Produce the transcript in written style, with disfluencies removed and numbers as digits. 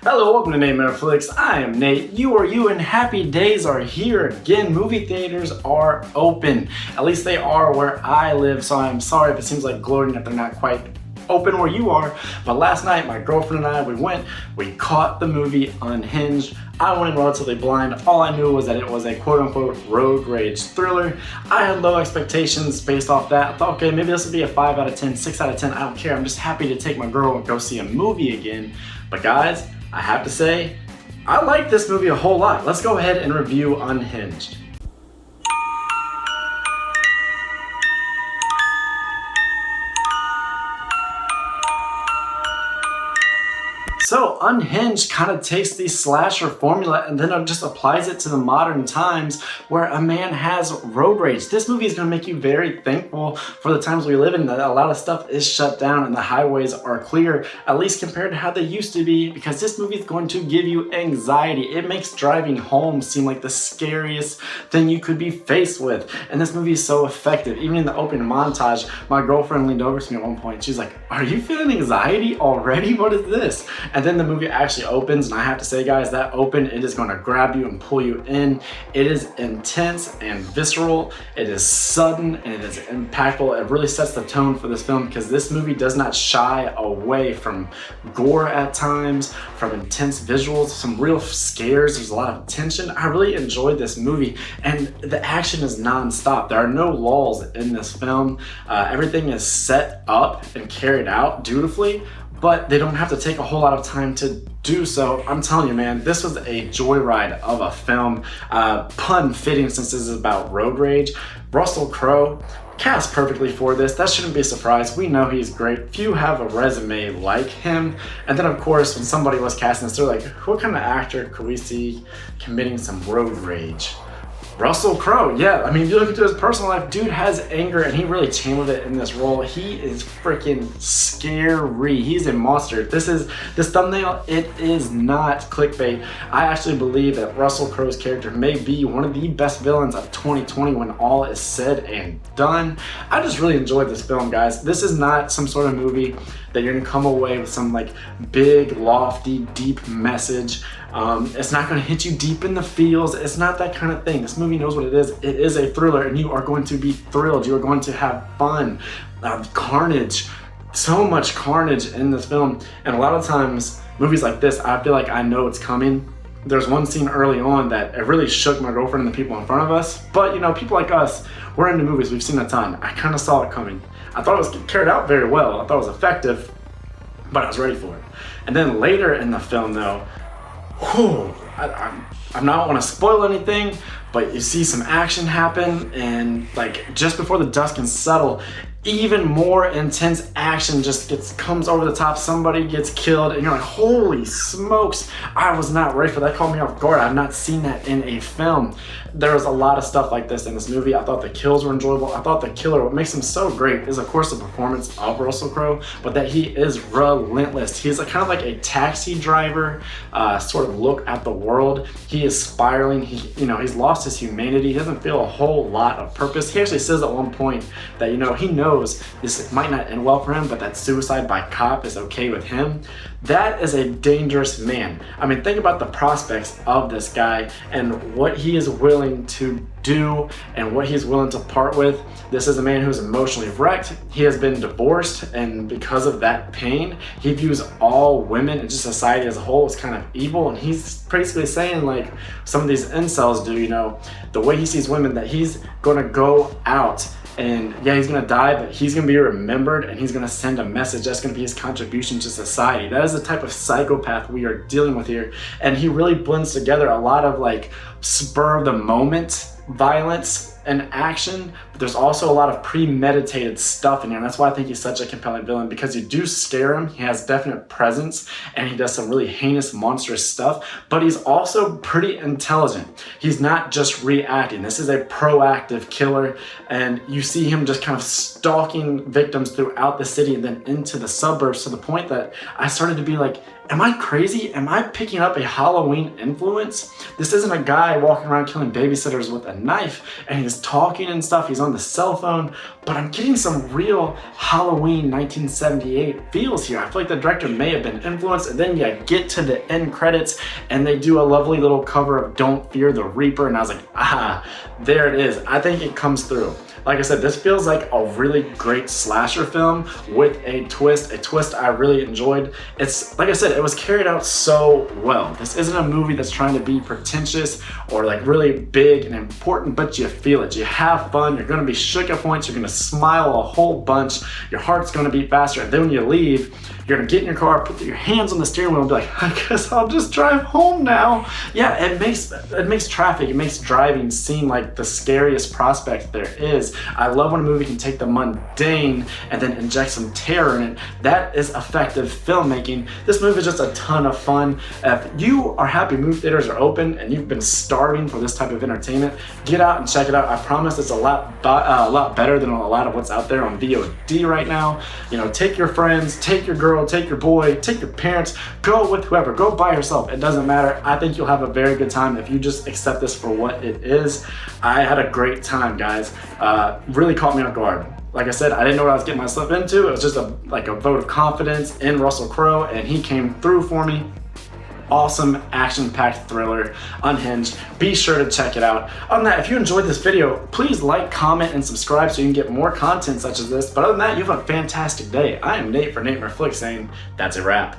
Hello, welcome to Nate Netflix. I am Nate. You are you, and happy days are here again. Movie theaters are open. At least they are where I live, so I'm sorry if it seems like gloating that they're not quite open where you are. But last night, my girlfriend and I, we caught the movie Unhinged. I went in relatively blind. All I knew was that it was a quote-unquote road rage thriller. I had low expectations based off that. I thought, okay, maybe this would be a 5 out of 10, 6 out of 10. I don't care. I'm just happy to take my girl and go see a movie again. But guys, I have to say, I like this movie a whole lot. Let's go ahead and review Unhinged. So Unhinged kind of takes the slasher formula and then just applies it to the modern times where a man has road rage. This movie is going to make you very thankful for the times we live in, that a lot of stuff is shut down and the highways are clear, at least compared to how they used to be, because this movie is going to give you anxiety. It makes driving home seem like the scariest thing you could be faced with. And this movie is so effective. Even in the opening montage, my girlfriend leaned over to me at one point. She's like, "Are you feeling anxiety already? What is this?" And then the movie actually opens, and I have to say, guys, that open, it is going to grab you and pull you in. It is intense and visceral. It is sudden and it is impactful. It really sets the tone for this film because this movie does not shy away from gore at times, from intense visuals, some real scares. There's a lot of tension. I really enjoyed this movie, and the action is non-stop. There are no lulls in this film. Everything is set up and carried out dutifully, but they don't have to take a whole lot of time to do so. I'm telling you, man, this was a joyride of a film. Pun fitting since this is about road rage. Russell Crowe, cast perfectly for this. That shouldn't be a surprise. We know he's great. Few have a resume like him. And then of course, when somebody was casting this, they're like, what kind of actor could we see committing some road rage? Russell Crowe, yeah. I mean, if you look into his personal life, dude has anger and he really channeled it in this role. He is freaking scary. He's a monster. This thumbnail, it is not clickbait. I actually believe that Russell Crowe's character may be one of the best villains of 2020 when all is said and done. I just really enjoyed this film, guys. This is not some sort of movie that you're gonna come away with some like big, lofty, deep message. It's not gonna hit you deep in the feels. It's not that kind of thing. This movie knows what it is. It is a thriller and you are going to be thrilled. You are going to have fun. Carnage. So much carnage in this film. And a lot of times, movies like this, I feel like I know it's coming. There's one scene early on that it really shook my girlfriend and the people in front of us. But you know, people like us, we're into movies, we've seen a ton. I kind of saw it coming. I thought it was carried out very well. I thought it was effective, but I was ready for it. And then later in the film though, I'm not want to spoil anything, but you see some action happen, and like just before the dust can settle, even more intense action just comes over the top. Somebody gets killed and you're like, holy smokes, I was not ready for that. Caught me off guard. I've not seen that in a film. There was a lot of stuff like this in this movie. I thought the kills were enjoyable. I thought the killer, what makes him so great is of course the performance of Russell Crowe, but that he is relentless. He's kind of like a taxi driver sort of look at the world. He is spiraling. He's lost his humanity. He doesn't feel a whole lot of purpose. He actually says at one point that, he knows this might not end well for him, but that suicide by cop is okay with him. That is a dangerous man. I mean, think about the prospects of this guy and what he is willing to do and what he's willing to part with. This is a man who's emotionally wrecked. He has been divorced, and because of that pain, he views all women and just society as a whole as kind of evil. And he's basically saying, like some of these incels do, the way he sees women, that he's gonna go out and yeah, he's gonna die, but he's gonna be remembered and he's gonna send a message. That's gonna be his contribution to society. That is the type of psychopath we are dealing with here. And he really blends together a lot of like spur of the moment violence and action, but there's also a lot of premeditated stuff in here. And that's why I think he's such a compelling villain, because you do scare him. He has definite presence and he does some really heinous, monstrous stuff, but he's also pretty intelligent. He's not just reacting. This is a proactive killer, and you see him just kind of stalking victims throughout the city and then into the suburbs, to the point that I started to be like, am I crazy? Am I picking up a Halloween influence? This isn't a guy walking around killing babysitters with a knife and he's talking and stuff, he's on the cell phone, but I'm getting some real Halloween 1978 feels here. I feel like the director may have been influenced, and then you get to the end credits and they do a lovely little cover of Don't Fear the Reaper, and I was like, ah, there it is. I think it comes through. Like I said, this feels like a really great slasher film with a twist I really enjoyed. It's, like I said, it was carried out so well. This isn't a movie that's trying to be pretentious or like really big and important, but you feel it. You have fun, you're gonna be shook at points, you're gonna smile a whole bunch, your heart's gonna beat faster, and then when you leave, you're gonna get in your car, put your hands on the steering wheel and be like, I guess I'll just drive home now. Yeah, it makes traffic, it makes driving seem like the scariest prospect there is. I love when a movie can take the mundane and then inject some terror in it. That is effective filmmaking. This movie is just a ton of fun. If you are happy movie theaters are open and you've been starving for this type of entertainment, get out and check it out. I promise it's a lot better than a lot of what's out there on VOD right now. You know, take your friends, take your girl, take your boy, take your parents, go with whoever, go by yourself. It doesn't matter. I think you'll have a very good time if you just accept this for what it is. I had a great time, guys. Really caught me off guard. Like I said, I didn't know what I was getting myself into. It was just a vote of confidence in Russell Crowe, and he came through for me. Awesome action-packed thriller, Unhinged. Be sure to check it out. Other than that, if you enjoyed this video, please like, comment, and subscribe so you can get more content such as this. But other than that, you have a fantastic day. I am Nate for Nate Flick saying that's a wrap.